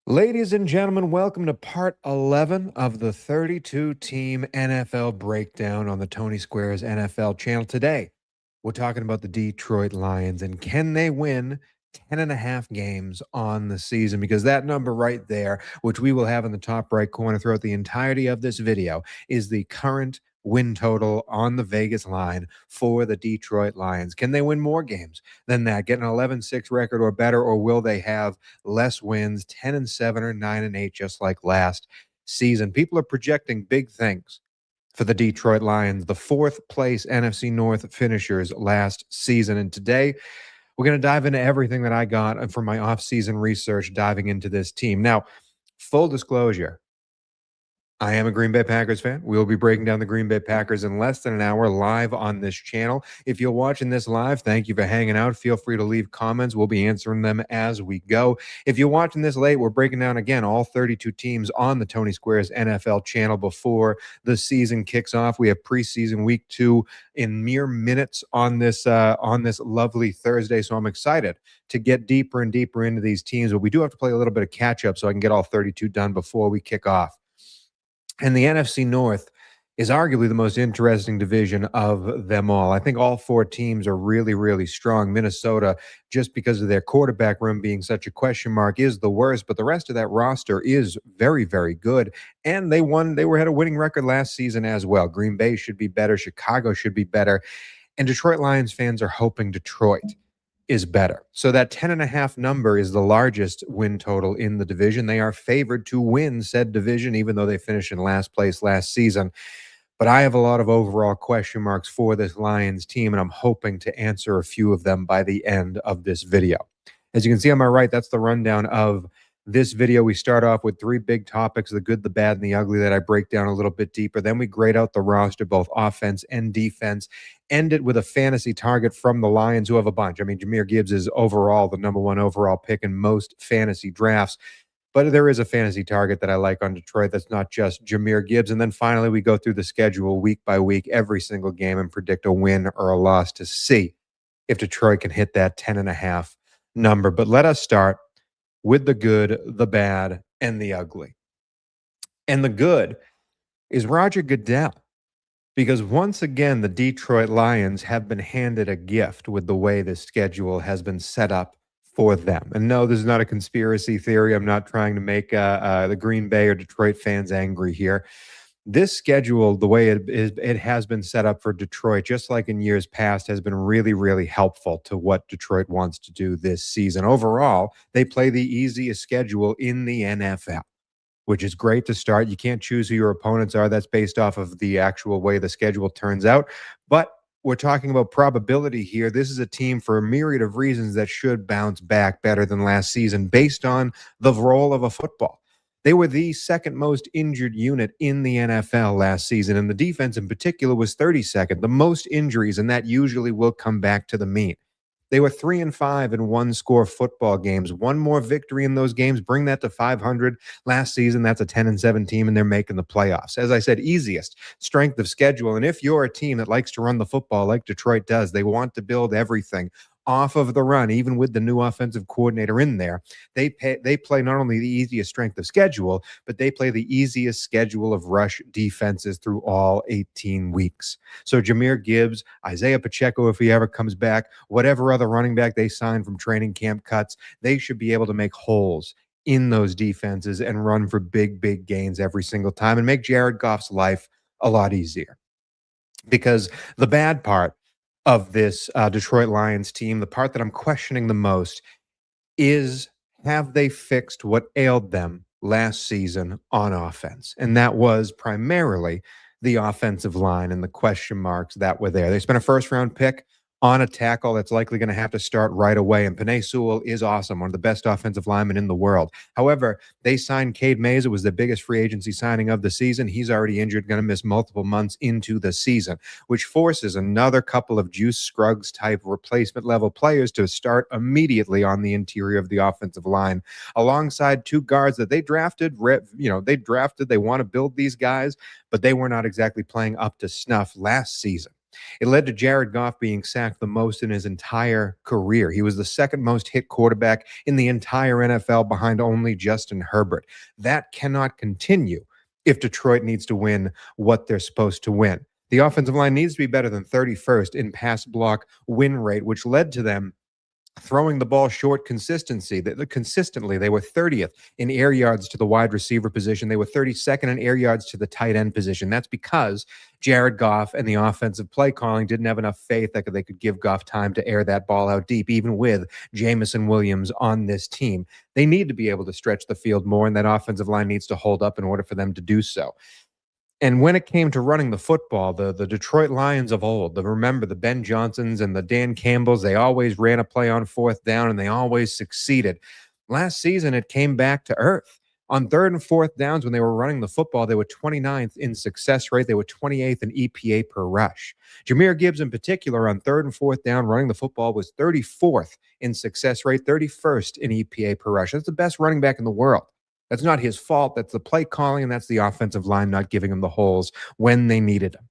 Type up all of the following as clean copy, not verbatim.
Ladies and gentlemen, welcome to part 11 of the 32-team NFL breakdown on the Tony Squares NFL channel. Today, we're talking about the Detroit Lions and can they win 10 and a half games on the season? Because that number right there, which we will have in the top right corner throughout the entirety of this video, is the current win total on the Vegas line for the Detroit Lions. Can they win more games than that, get an 11-6 record or better, or will they have less wins, 10-7 or 9-8, just like last season? People are projecting big things for the Detroit Lions, the fourth place NFC North finishers last season. And today, we're going to dive into everything that I got from my off-season research diving into this team. Now, full disclosure, I am a Green Bay Packers fan. We'll be breaking down the Green Bay Packers in less than an hour live on this channel. If you're watching this live, thank you for hanging out. Feel free to leave comments. We'll be answering them as we go. If you're watching this late, we're breaking down, again, all 32 teams on the Tony Squares NFL channel before the season kicks off. We have preseason week 2 in mere minutes on this lovely Thursday, so I'm excited to get deeper and deeper into these teams. But we do have to play a little bit of catch-up so I can get all 32 done before we kick off. And the NFC North is arguably the most interesting division of them all. I think all four teams are really, really strong. Minnesota, just because of their quarterback room being such a question mark, is the worst, but the rest of that roster is very, very good. And they had a winning record last season as well. Green Bay should be better. Chicago should be better. And Detroit Lions fans are hoping Detroit is better. So that 10.5 number is the largest win total in the division. They are favored to win said division, even though they finished in last place last season. But I have a lot of overall question marks for this Lions team, and I'm hoping to answer a few of them by the end of this video. As you can see on my right, that's the rundown of this video. We start off with 3 big topics, the good, the bad, and the ugly, that I break down a little bit deeper. Then we grade out the roster, both offense and defense. End it with a fantasy target from the Lions, who have a bunch. I mean, Jahmyr Gibbs is overall the number 1 overall pick in most fantasy drafts. But there is a fantasy target that I like on Detroit that's not just Jahmyr Gibbs. And then finally, we go through the schedule week by week, every single game, and predict a win or a loss to see if Detroit can hit that 10.5 number. But let us start with the good, the bad, and the ugly. And the good is Roger Goodell, because once again, the Detroit Lions have been handed a gift with the way this schedule has been set up for them. And no, this is not a conspiracy theory. I'm not trying to make the Green Bay or Detroit fans angry here. This schedule, the way it has been set up for Detroit, just like in years past, has been really, really helpful to what Detroit wants to do this season. Overall, they play the easiest schedule in the NFL, which is great to start. You can't choose who your opponents are. That's based off of the actual way the schedule turns out. But we're talking about probability here. This is a team, for a myriad of reasons, that should bounce back better than last season based on the role of a football. They were the second most injured unit in the NFL last season, and the defense in particular was 32nd, the most injuries, and that usually will come back to the mean. They were 3-5 in one-score football games. One more victory in those games, bring that to 500. Last season, that's a 10-7 team, and they're making the playoffs. As I said, easiest strength of schedule. And if you're a team that likes to run the football like Detroit does, they want to build everything off of the run, even with the new offensive coordinator in there. They play not only the easiest strength of schedule, but they play the easiest schedule of rush defenses through all 18 weeks. So Jahmyr Gibbs, Isaiah Pacheco, if he ever comes back, whatever other running back they sign from training camp cuts, they should be able to make holes in those defenses and run for big, big gains every single time and make Jared Goff's life a lot easier. Because the bad part of this Detroit Lions team, the part that I'm questioning the most, is have they fixed what ailed them last season on offense? And that was primarily the offensive line and the question marks that were there. They spent a first-round pick on a tackle that's likely going to have to start right away. And Penei Sewell is awesome, one of the best offensive linemen in the world. However, they signed Cade Mays. It was the biggest free agency signing of the season. He's already injured, going to miss multiple months into the season, which forces another couple of Juice Scruggs-type replacement-level players to start immediately on the interior of the offensive line, alongside 2 guards that they drafted. They want to build these guys, but they were not exactly playing up to snuff last season. It led to Jared Goff being sacked the most in his entire career. He was the second most hit quarterback in the entire NFL behind only Justin Herbert. That cannot continue if Detroit needs to win what they're supposed to win. The offensive line needs to be better than 31st in pass block win rate, which led to them throwing the ball short consistently. They were 30th in air yards to the wide receiver position. They were 32nd in air yards to the tight end position. That's because Jared Goff and the offensive play calling didn't have enough faith that they could give Goff time to air that ball out deep, even with Jamison Williams on this team. They need to be able to stretch the field more, and that offensive line needs to hold up in order for them to do so. And when it came to running the football, the Detroit Lions of old, remember the Ben Johnsons and the Dan Campbells, they always ran a play on fourth down and they always succeeded. Last season, it came back to earth. On third and fourth downs, when they were running the football, they were 29th in success rate. They were 28th in EPA per rush. Jahmyr Gibbs, in particular, on third and fourth down, running the football, was 34th in success rate, 31st in EPA per rush. That's the best running back in the world. That's not his fault. That's the play calling, and that's the offensive line not giving him the holes when they needed him.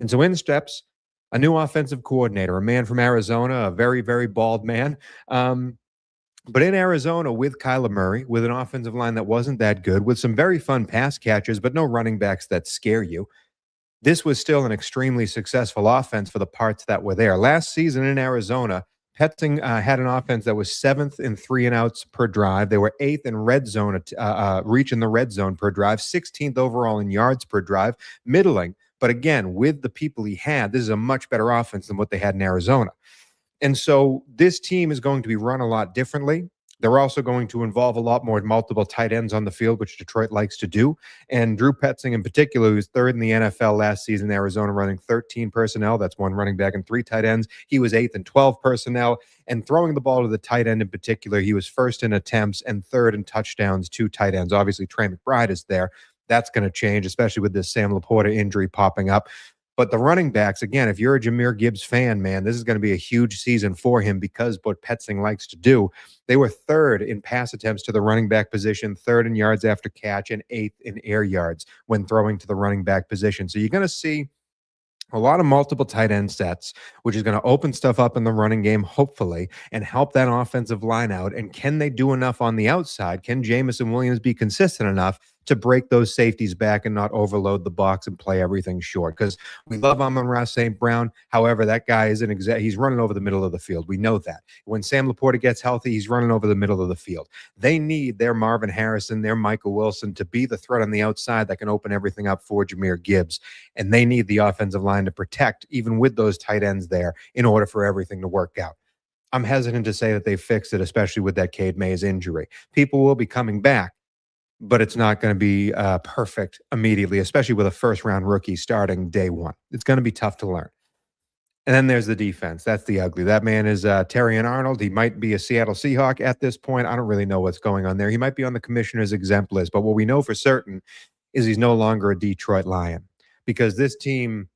And so in steps a new offensive coordinator, a man from Arizona, a very, very bald man. But in Arizona, with Kyler Murray, with an offensive line that wasn't that good, with some very fun pass catchers, but no running backs that scare you, this was still an extremely successful offense for the parts that were there. Last season in Arizona, Petzing had an offense that was 7th in 3-and-outs per drive. They were 8th in red zone, reaching the red zone per drive, 16th overall in yards per drive, middling. But again, with the people he had, this is a much better offense than what they had in Arizona. And so this team is going to be run a lot differently. They're also going to involve a lot more multiple tight ends on the field, which Detroit likes to do. And Drew Petzing in particular, who's third in the NFL last season, Arizona running 13 personnel. That's one running back and 3 tight ends. He was 8th in 12 personnel. And throwing the ball to the tight end in particular, he was 1st in attempts and 3rd in touchdowns to tight ends. Obviously, Trey McBride is there. That's going to change, especially with this Sam Laporta injury popping up. But the running backs, again, if you're a Jahmyr Gibbs fan, man, this is going to be a huge season for him because what Petzing likes to do. They were 3rd in pass attempts to the running back position, 3rd in yards after catch, and 8th in air yards when throwing to the running back position. So you're going to see a lot of multiple tight end sets, which is going to open stuff up in the running game, hopefully, and help that offensive line out. And can they do enough on the outside? Can Jamison Williams be consistent enough to break those safeties back and not overload the box and play everything short? Because we love Amon-Ra St. Brown. However, that guy isn't he's running over the middle of the field. We know that. When Sam Laporta gets healthy, he's running over the middle of the field. They need their Marvin Harrison, their Michael Wilson to be the threat on the outside that can open everything up for Jahmyr Gibbs. And they need the offensive line to protect, even with those tight ends there, in order for everything to work out. I'm hesitant to say that they fixed it, especially with that Cade Mays injury. People will be coming back, but it's not going to be perfect immediately, especially with a first-round rookie starting day one. It's going to be tough to learn. And then there's the defense. That's the ugly. That man is Terrion Arnold. He might be a Seattle Seahawk at this point. I don't really know what's going on there. He might be on the commissioner's exempt list, but what we know for certain is he's no longer a Detroit Lion because this team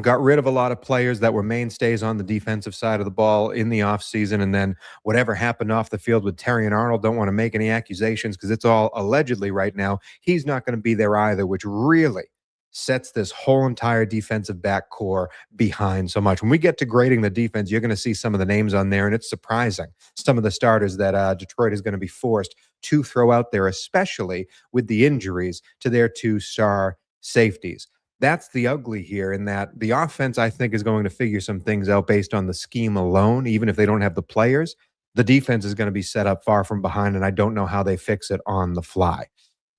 got rid of a lot of players that were mainstays on the defensive side of the ball in the offseason. And then whatever happened off the field with Terrion Arnold, don't want to make any accusations because it's all allegedly right now. He's not going to be there either, which really sets this whole entire defensive back core behind so much. When we get to grading the defense, you're going to see some of the names on there, and it's surprising. Some of the starters that Detroit is going to be forced to throw out there, especially with the injuries to their 2-star safeties. That's the ugly here in that the offense, I think, is going to figure some things out based on the scheme alone, even if they don't have the players. The defense is going to be set up far from behind, and I don't know how they fix it on the fly.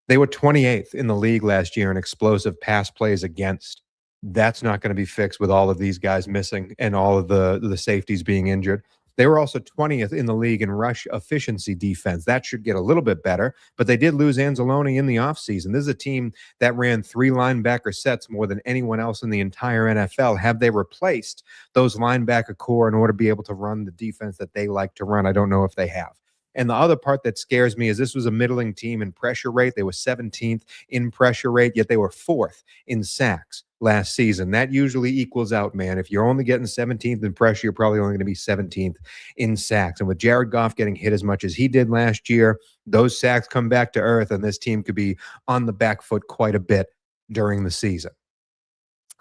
They were 28th in the league last year in explosive pass plays against. That's not going to be fixed with all of these guys missing and all of the safeties being injured. They were also 20th in the league in rush efficiency defense. That should get a little bit better, but they did lose Anzalone in the offseason. This is a team that ran 3 linebacker sets more than anyone else in the entire NFL. Have they replaced those linebacker core in order to be able to run the defense that they like to run? I don't know if they have. And the other part that scares me is this was a middling team in pressure rate. They were 17th in pressure rate, yet they were 4th in sacks last season. That usually equals out, man. If you're only getting 17th in pressure, you're probably only going to be 17th in sacks. And with Jared Goff getting hit as much as he did last year, those sacks come back to earth, and this team could be on the back foot quite a bit during the season.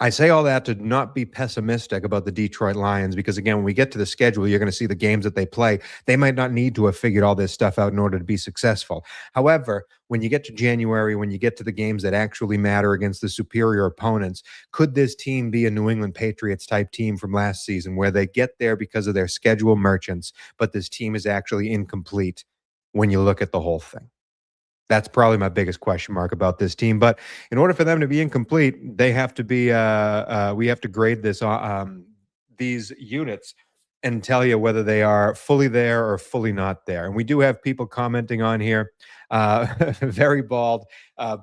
I say all that to not be pessimistic about the Detroit Lions because, again, when we get to the schedule, you're going to see the games that they play. They might not need to have figured all this stuff out in order to be successful. However, when you get to January, when you get to the games that actually matter against the superior opponents, could this team be a New England Patriots type team from last season where they get there because of their schedule merchants, but this team is actually incomplete when you look at the whole thing? That's probably my biggest question mark about this team. But in order for them to be incomplete, they have to be. We have to grade these units and tell you whether they are fully there or fully not there. And we do have people commenting on here. Very bald.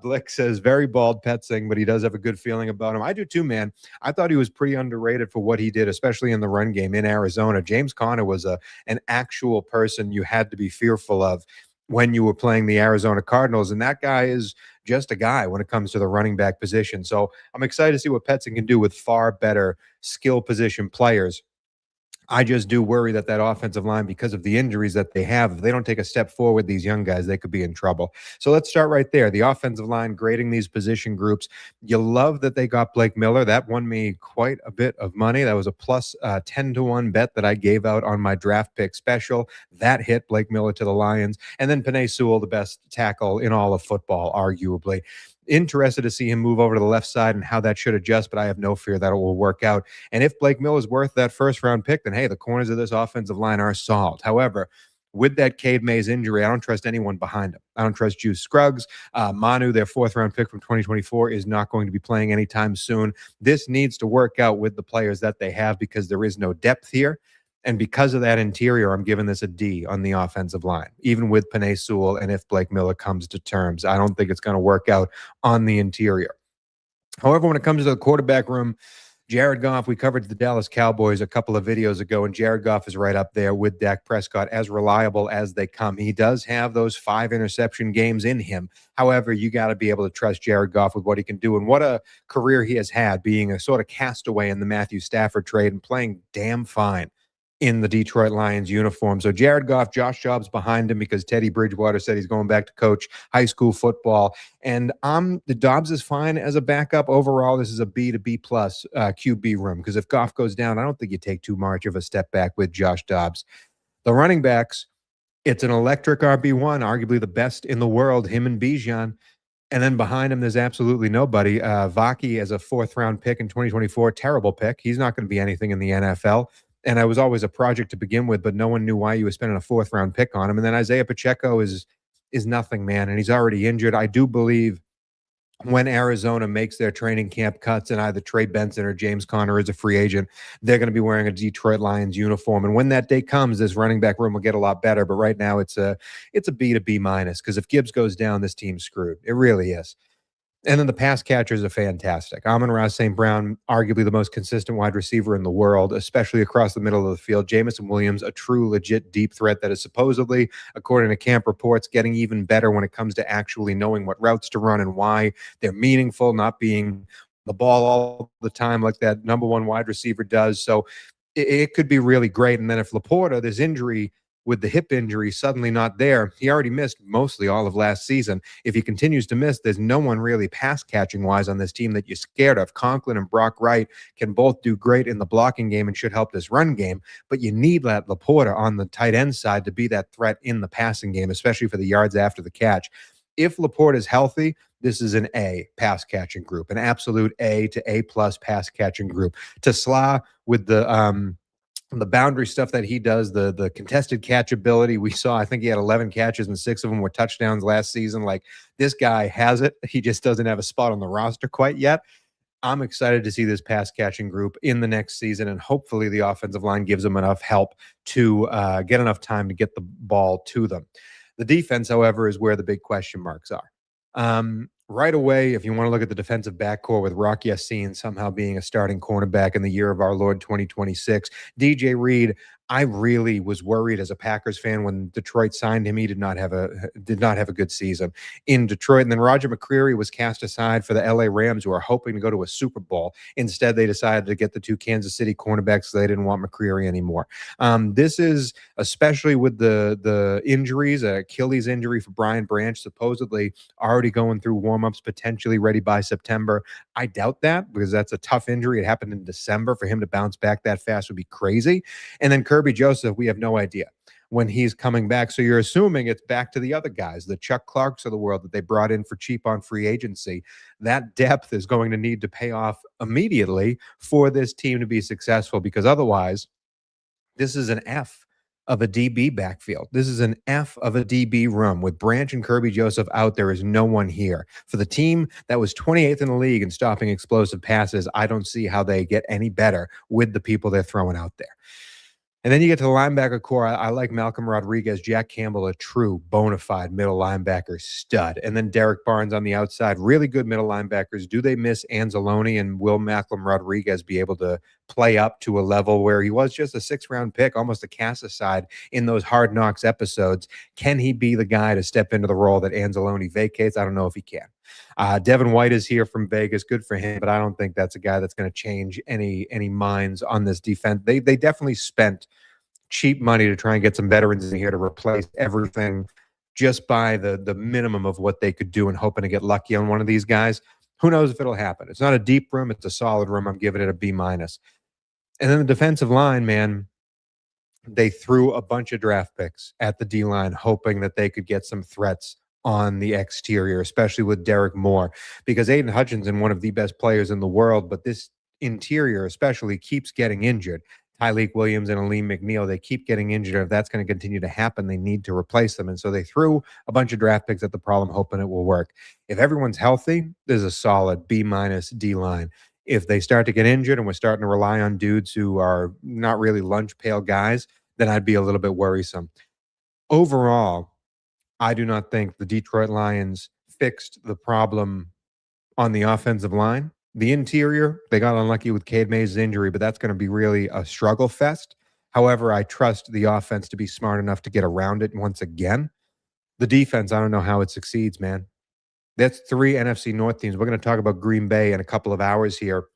Blick says very bald pet sing, but he does have a good feeling about him. I do too, man. I thought he was pretty underrated for what he did, especially in the run game in Arizona. James Conner was an actual person you had to be fearful of when you were playing the Arizona Cardinals. And that guy is just a guy when it comes to the running back position. So I'm excited to see what Petson can do with far better skill position players. I just do worry that that offensive line, because of the injuries that they have, if they don't take a step forward, these young guys, they could be in trouble. So let's start right there. The offensive line, grading these position groups. You love that they got Blake Miller. That won me quite a bit of money. That was a plus 10 to 1 bet that I gave out on my draft pick special. That hit Blake Miller to the Lions. And then Penei Sewell, the best tackle in all of football, arguably. Interested to see him move over to the left side and how that should adjust, but I have no fear that it will work out. And if Blake Mill is worth that first round pick, then hey, the corners of this offensive line are solved. However, with that Cade Mays injury, I don't trust anyone behind him. I don't trust Juice Scruggs. Manu, their fourth round pick from 2024, is not going to be playing anytime soon. This needs to work out with the players that they have because there is no depth here. And because of that interior, I'm giving this a D on the offensive line, even with Penei Sewell. And if Blake Miller comes to terms, I don't think it's going to work out on the interior. However, when it comes to the quarterback room, Jared Goff, we covered the Dallas Cowboys a couple of videos ago, and Jared Goff is right up there with Dak Prescott, as reliable as they come. He does have those 5 interception games in him. However, you got to be able to trust Jared Goff with what he can do, and what a career he has had, being a sort of castaway in the Matthew Stafford trade and playing damn fine in the Detroit Lions uniform. So Jared Goff, Josh Jobs behind him because Teddy Bridgewater said he's going back to coach high school football. And the Dobbs is fine as a backup. Overall, this is a B to B plus QB room, because if Goff goes down, I don't think you take too much of a step back with Josh Dobbs. The running backs, it's an electric RB1, arguably the best in the world, him and Bijan. And then behind him, there's absolutely nobody. Vaki as a 4th round pick in 2024, terrible pick. He's not going to be anything in the NFL. And I was always a project to begin with, but no one knew why you were spending a 4th round pick on him. And then Isaiah Pacheco is nothing, man, and he's already injured. I do believe when Arizona makes their training camp cuts and either Trey Benson or James Conner is a free agent, they're going to be wearing a Detroit Lions uniform. And when that day comes, this running back room will get a lot better. But right now, it's a B to B minus, because if Gibbs goes down, this team's screwed. It really is. And then the pass catchers are fantastic. Amon-Ra St. Brown, arguably the most consistent wide receiver in the world, especially across the middle of the field. Jamison Williams, a true, legit deep threat that is supposedly, according to camp reports, getting even better when it comes to actually knowing what routes to run and why they're meaningful, not being the ball all the time like that number 1 wide receiver does. So it could be really great. And then if Laporta, this injury with the hip injury suddenly not there, he already missed mostly all of last season. If he continues to miss, there's no one really pass catching wise on this team that you're scared of. Conklin and Brock Wright can both do great in the blocking game and should help this run game, but you need that Laporta on the tight end side to be that threat in the passing game, especially for the yards after the catch. If Laporta is healthy, this is an A pass catching group, an absolute A to A plus pass catching group. Tesla with the boundary stuff that he does, the contested catch ability. We saw, I think he had 11 catches and 6 of them were touchdowns last season. Like, this guy has it. He just doesn't have a spot on the roster quite yet. I'm excited to see this pass catching group in the next season, and hopefully the offensive line gives them enough help to get enough time to get the ball to them. The defense, however, is where the big question marks are. Right away, if you want to look at the defensive backcourt with Rock Ya-Sin somehow being a starting cornerback in the year of our Lord 2026, DJ Reed, I really was worried as a Packers fan when Detroit signed him. He did not have a good season in Detroit. And then Roger McCreary was cast aside for the LA Rams, who are hoping to go to a Super Bowl. Instead, they decided to get the 2 Kansas City cornerbacks, so they didn't want McCreary anymore. This is, especially with the injuries, Achilles injury for Brian Branch, supposedly already going through warm warm-ups, potentially ready by September. I doubt that because that's a tough injury. It happened in December. For him to bounce back that fast would be crazy. And then Kirby Joseph, we have no idea when he's coming back. So you're assuming it's back to the other guys, the Chuck Clarks of the world that they brought in for cheap on free agency. That depth is going to need to pay off immediately for this team to be successful, because otherwise, this is an F of a DB backfield. This is an F of a DB room. With Branch and Kirby Joseph out, there is no one here. For the team that was 28th in the league in stopping explosive passes, I don't see how they get any better with the people they're throwing out there. And then you get to the linebacker core. I like Malcolm Rodriguez, Jack Campbell, a true bona fide middle linebacker stud. And then Derek Barnes on the outside, really good middle linebackers. Do they miss Anzalone, and will Malcolm Rodriguez be able to play up to a level where he was just a 6th-round pick, almost a cast aside in those Hard Knocks episodes? Can he be the guy to step into the role that Anzalone vacates? I don't know if he can. Devin White is here from Vegas. Good for him, but I don't think that's a guy that's going to change any minds on this defense. They definitely spent cheap money to try and get some veterans in here to replace everything just by the minimum of what they could do, and hoping to get lucky on one of these guys. Who knows if it'll happen? It's not a deep room. It's a solid room. I'm giving it a B-. And then the defensive line, man, they threw a bunch of draft picks at the D-line, hoping that they could get some threats on the exterior, especially with Derek Moore, because Aiden Hutchinson, one of the best players in the world, but this interior especially keeps getting injured. Tyleek Williams and Aleem McNeil, they keep getting injured. If that's going to continue to happen, they need to replace them. And so they threw a bunch of draft picks at the problem, hoping it will work. If everyone's healthy, there's a solid B- D-line. If they start to get injured and we're starting to rely on dudes who are not really lunch pail guys, then I'd be a little bit worrisome. Overall, I do not think the Detroit Lions fixed the problem on the offensive line. The interior, they got unlucky with Cade Mays' injury, but that's going to be really a struggle fest. However, I trust the offense to be smart enough to get around it once again. The defense, I don't know how it succeeds, man. That's 3 NFC North teams. We're going to talk about Green Bay in a couple of hours here.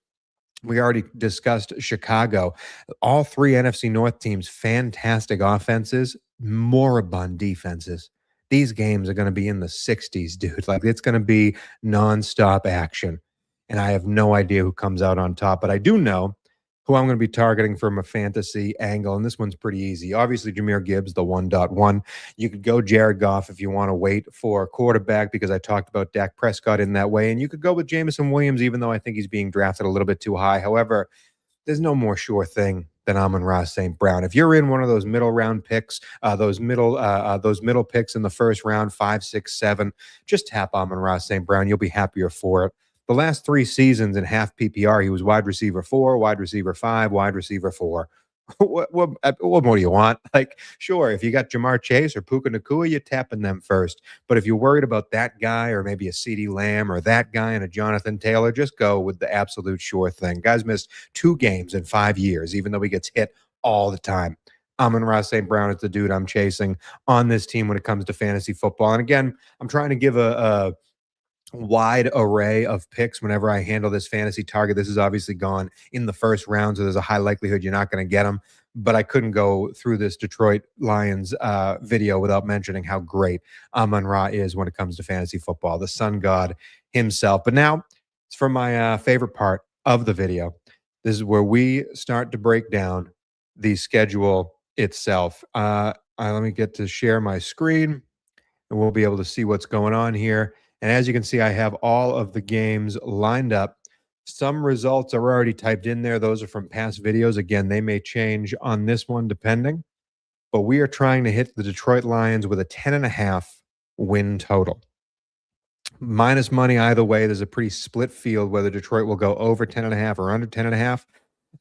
We already discussed Chicago. All 3 NFC North teams, fantastic offenses, moribund defenses. These games are going to be in the 60s, dude. Like, it's going to be nonstop action. And I have no idea who comes out on top, but I do know who I'm going to be targeting from a fantasy angle. And this one's pretty easy. Obviously, Jahmyr Gibbs, the 1.1. You could go Jared Goff if you want to wait for a quarterback, because I talked about Dak Prescott in that way. And you could go with Jameson Williams, even though I think he's being drafted a little bit too high. However, there's no more sure thing than Amon-Ra St. Brown. If you're in one of those middle round picks, those middle picks in the first round, 5, 6, 7, just tap Amon-Ra St. Brown. You'll be happier for it. The last 3 seasons in half PPR, he was wide receiver 4, wide receiver 5, wide receiver 4. What more do you want? Like, sure, if you got Jamar Chase or Puka Nacua, you're tapping them first. But if you're worried about that guy, or maybe a CeeDee Lamb, or that guy and a Jonathan Taylor, just go with the absolute sure thing. Guy's missed 2 games in 5 years, even though he gets hit all the time. Amon-Ra St. Brown is the dude I'm chasing on this team when it comes to fantasy football. And again, I'm trying to give a wide array of picks whenever I handle this fantasy target. This is obviously gone in the first round, so there's a high likelihood you're not going to get them. But I couldn't go through this Detroit Lions video without mentioning how great Amon-Ra is when it comes to fantasy football, the sun god himself. But now it's for my favorite part of the video. This is where we start to break down the schedule itself. Let me get to share my screen, and we'll be able to see what's going on here. And as you can see, I have all of the games lined up. Some results are already typed in there. Those are from past videos. Again, they may change on this one depending. But we are trying to hit the Detroit Lions with a 10.5 win total. Minus money either way. There's a pretty split field whether Detroit will go over 10.5 or under 10.5.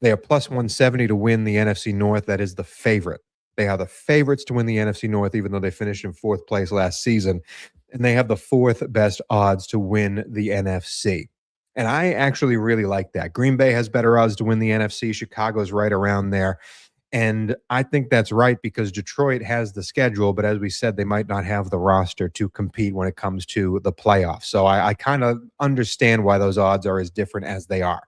They are plus 170 to win the NFC North. That is the favorite. They are the favorites to win the NFC North, even though they finished in 4th place last season. And they have the 4th best odds to win the NFC. And I actually really like that. Green Bay has better odds to win the NFC. Chicago's right around there. And I think that's right because Detroit has the schedule, but as we said, they might not have the roster to compete when it comes to the playoffs. So I kind of understand why those odds are as different as they are.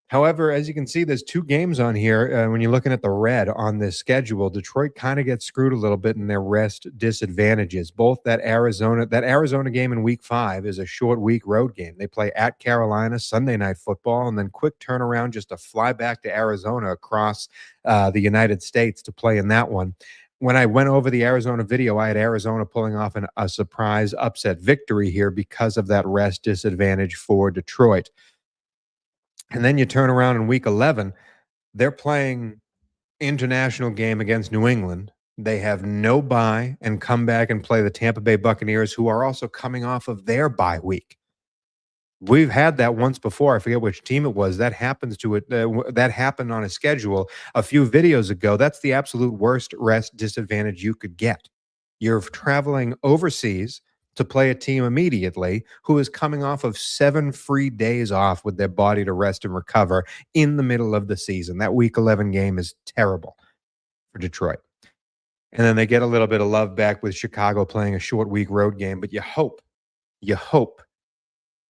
However, as you can see, there's 2 games on here, when you're looking at the red on this schedule, Detroit kinda gets screwed a little bit in their rest disadvantages. Both that Arizona game in week 5 is a short week road game. They play at Carolina, Sunday Night Football, and then quick turnaround just to fly back to Arizona across, the United States to play in that one. When I went over the Arizona video, I had Arizona pulling off a surprise upset victory here because of that rest disadvantage for Detroit. And then you turn around in week 11, they're playing international game against New England. They have no bye and come back and play the Tampa Bay Buccaneers, who are also coming off of their bye week. We've had that once before. I forget which team it was. That happens to it. That happened on a schedule a few videos ago. That's the absolute worst rest disadvantage you could get. You're traveling overseas to play a team immediately who is coming off of 7 free days off with their body to rest and recover in the middle of the season. That week 11 game is terrible for Detroit. And then they get a little bit of love back with Chicago playing a short week road game, but you hope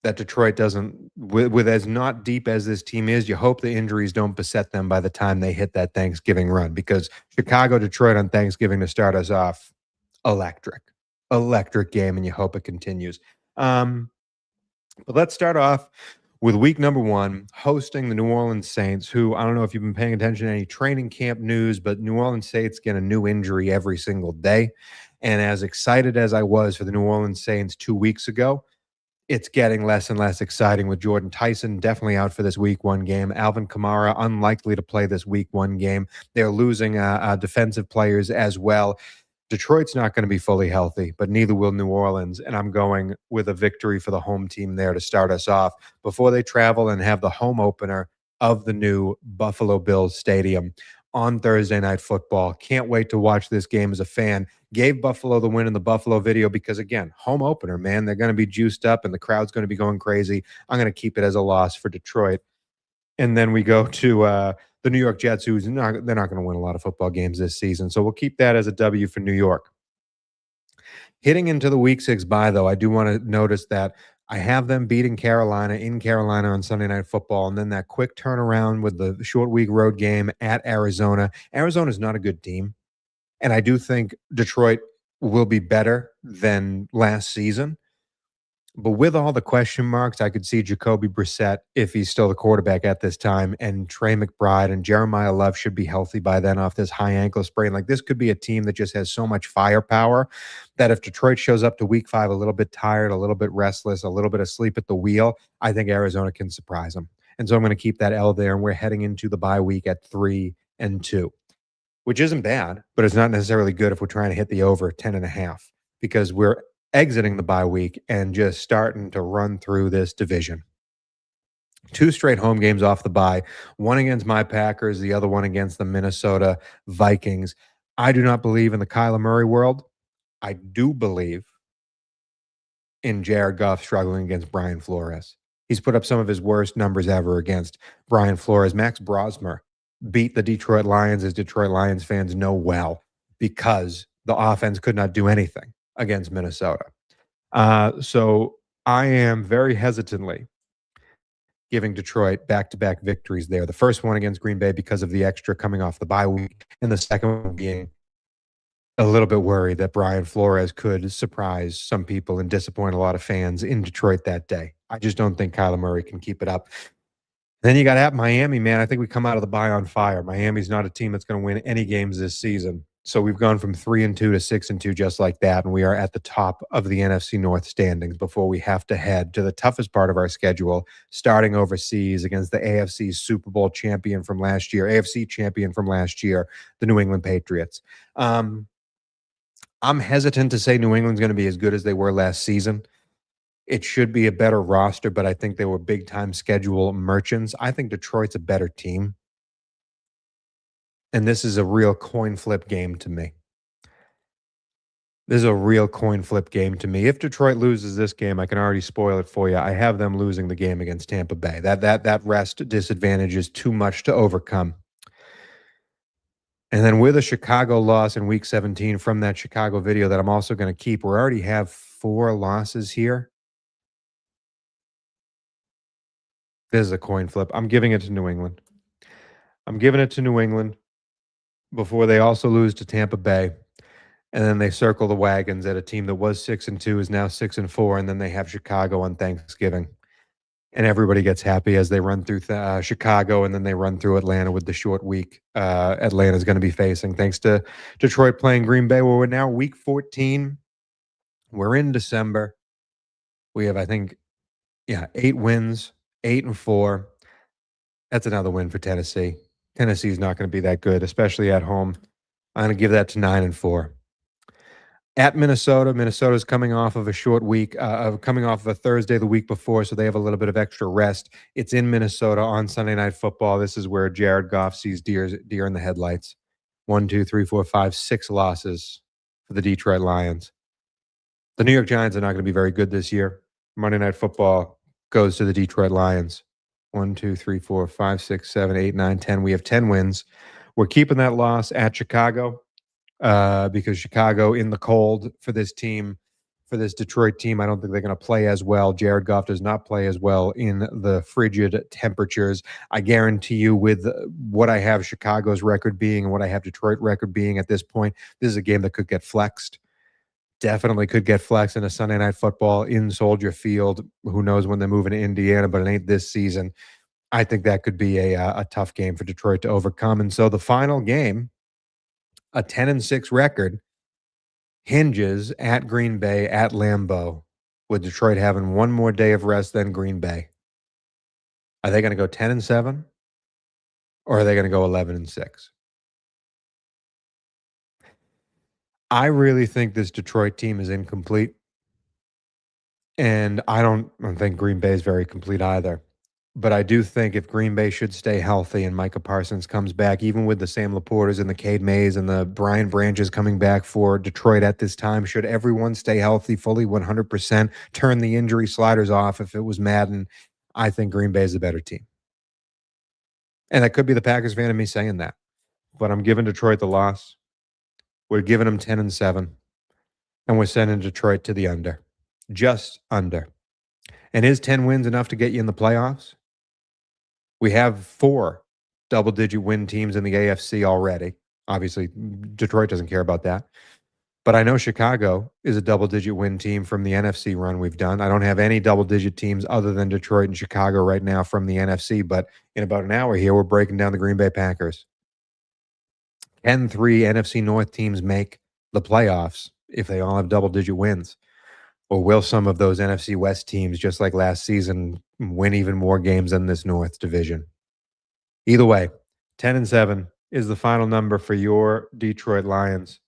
that Detroit doesn't, with as not deep as this team is, you hope the injuries don't beset them by the time they hit that Thanksgiving run, because Chicago Detroit on Thanksgiving to start us off, electric, electric game, and you hope it continues. Um, but let's start off with week number 1, hosting the New Orleans Saints, who, I don't know if you've been paying attention to any training camp news, but New Orleans Saints get a new injury every single day. And as excited as I was for the New Orleans Saints 2 weeks ago, it's getting less and less exciting with Jordan Tyson definitely out for this week 1 game. Alvin Kamara unlikely to play this week 1 game. They're losing defensive players as well. Detroit's not going to be fully healthy, but neither will New Orleans. And I'm going with a victory for the home team there to start us off before they travel and have the home opener of the new Buffalo Bills Stadium on Thursday Night Football. Can't wait to watch this game as a fan. Gave Buffalo the win in the Buffalo video because, again, home opener, man. They're going to be juiced up and the crowd's going to be going crazy. I'm going to keep it as a loss for Detroit. And then we go to the New York Jets, they're not going to win a lot of football games this season. So we'll keep that as a W for New York. Hitting into the week 6 bye, though, I do want to notice that I have them beating Carolina in Carolina on Sunday Night Football, and then that quick turnaround with the short week road game at Arizona. Arizona's not a good team, and I do think Detroit will be better than last season. But with all the question marks, I could see Jacoby Brissett, if he's still the quarterback at this time, and Trey McBride and Jeremiah Love should be healthy by then off this high ankle sprain. Like, this could be a team that just has so much firepower that if Detroit shows up to week 5 a little bit tired, a little bit restless, a little bit asleep at the wheel, I think Arizona can surprise them. And so I'm going to keep that L there, and we're heading into the bye week at 3-2, which isn't bad, but it's not necessarily good if we're trying to hit the over 10.5, because we're exiting the bye week and just starting to run through this division. 2 straight home games off the bye, one against my Packers, the other one against the Minnesota Vikings. I do not believe in the Kyler Murray world. I do believe in Jared Goff struggling against Brian Flores. He's put up some of his worst numbers ever against Brian Flores. Max Brosmer beat the Detroit Lions, as Detroit Lions fans know well, because the offense could not do anything against Minnesota. So I am very hesitantly giving Detroit back-to-back victories there. The first one against Green Bay because of the extra coming off the bye week, and the second one being a little bit worried that Brian Flores could surprise some people and disappoint a lot of fans in Detroit that day. I just don't think Kyler Murray can keep it up. Then you got at Miami, man. I think we come out of the bye on fire. Miami's not a team that's going to win any games this season. So we've gone from 3-2 to 6-2 just like that, and we are at the top of the NFC North standings before we have to head to the toughest part of our schedule, starting overseas against the AFC Super Bowl champion from last year, AFC champion from last year, the New England Patriots. I'm hesitant to say New England's going to be as good as they were last season. It should be a better roster, but I think they were big-time schedule merchants. I think Detroit's a better team. And this is a real coin flip game to me. This is a real coin flip game to me. If Detroit loses this game, I can already spoil it for you. I have them losing the game against Tampa Bay. That rest disadvantage is too much to overcome. And then with a Chicago loss in week 17 from that Chicago video that I'm also going to keep, we already have 4 losses here. This is a coin flip. I'm giving it to New England. I'm giving it to New England before they also lose to Tampa Bay, and then they circle the wagons at a team that was 6-2 is now 6-4, and then they have Chicago on Thanksgiving. And everybody gets happy as they run through Chicago, and then they run through Atlanta with the short week Atlanta's going to be facing. Thanks to Detroit playing Green Bay, where we're now week 14. We're in December. We have, I think, 8 wins, 8-4. That's another win for Tennessee. Tennessee's not going to be that good, especially at home. I'm going to give that to 9-4. At Minnesota, Minnesota's coming off of a short week, coming off of a Thursday the week before, so they have a little bit of extra rest. It's in Minnesota on Sunday Night Football. This is where Jared Goff sees deer in the headlights. 1, 2, 3, 4, 5, 6 losses for the Detroit Lions. The New York Giants are not going to be very good this year. Monday Night Football goes to the Detroit Lions. 1, 2, 3, 4, 5, 6, 7, 8, 9, 10. We have 10 wins. We're keeping that loss at Chicago because Chicago in the cold for this team, for this Detroit team, I don't think they're going to play as well. Jared Goff does not play as well in the frigid temperatures. I guarantee you, with what I have Chicago's record being and what I have Detroit record being at this point, this is a game that could get flexed. Definitely could get flexed in a Sunday Night Football in Soldier Field. Who knows when they're moving to Indiana, but it ain't this season. I think that could be a tough game for Detroit to overcome. And so the final game, a 10-6 record, hinges at Green Bay at Lambeau, with Detroit having one more day of rest than Green Bay. Are they going to go 10-7, or are they going to go 11-6? I really think this Detroit team is incomplete, and I don't think Green Bay is very complete either. But I do think if Green Bay should stay healthy and Micah Parsons comes back, even with the Sam Laportas and the Cade Mays and the Brian Branches coming back for Detroit at this time, should everyone stay healthy fully 100%, turn the injury sliders off if it was Madden, I think Green Bay is a better team. And that could be the Packers fan in me saying that. But I'm giving Detroit the loss. We're giving them 10-7. And we're sending Detroit to the under. Just under. And is 10 wins enough to get you in the playoffs? We have 4 double-digit win teams in the AFC already. Obviously, Detroit doesn't care about that. But I know Chicago is a double-digit win team from the NFC run we've done. I don't have any double-digit teams other than Detroit and Chicago right now from the NFC. But in about an hour here, we're breaking down the Green Bay Packers. Can 3 NFC North teams make the playoffs if they all have double-digit wins? Or will some of those NFC West teams, just like last season, win even more games than this North division? Either way, 10-7 is the final number for your Detroit Lions,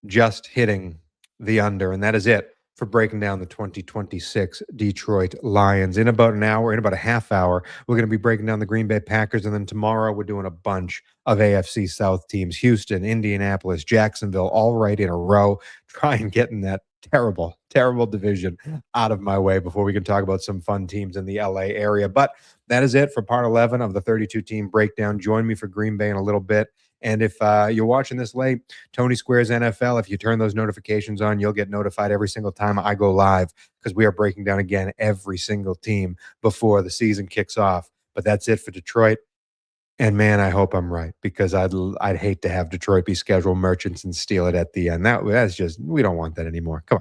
just hitting the under. And that is it for breaking down the 2026 Detroit Lions. In about an hour, in about a half hour, we're going to be breaking down the Green Bay Packers. And then tomorrow, we're doing a bunch of AFC South teams: Houston, Indianapolis, Jacksonville, all right in a row. Try and get in that terrible, terrible division out of my way before we can talk about some fun teams in the LA area. But that is it for part 11 of the 32-team breakdown. Join me for Green Bay in a little bit. And if you're watching this late, Tony Squares NFL, if you turn those notifications on, you'll get notified every single time I go live, because we are breaking down again every single team before the season kicks off. But that's it for Detroit. And man, I hope I'm right, because I'd hate to have Detroit be scheduled merchants and steal it at the end. That's just, we don't want that anymore. Come on.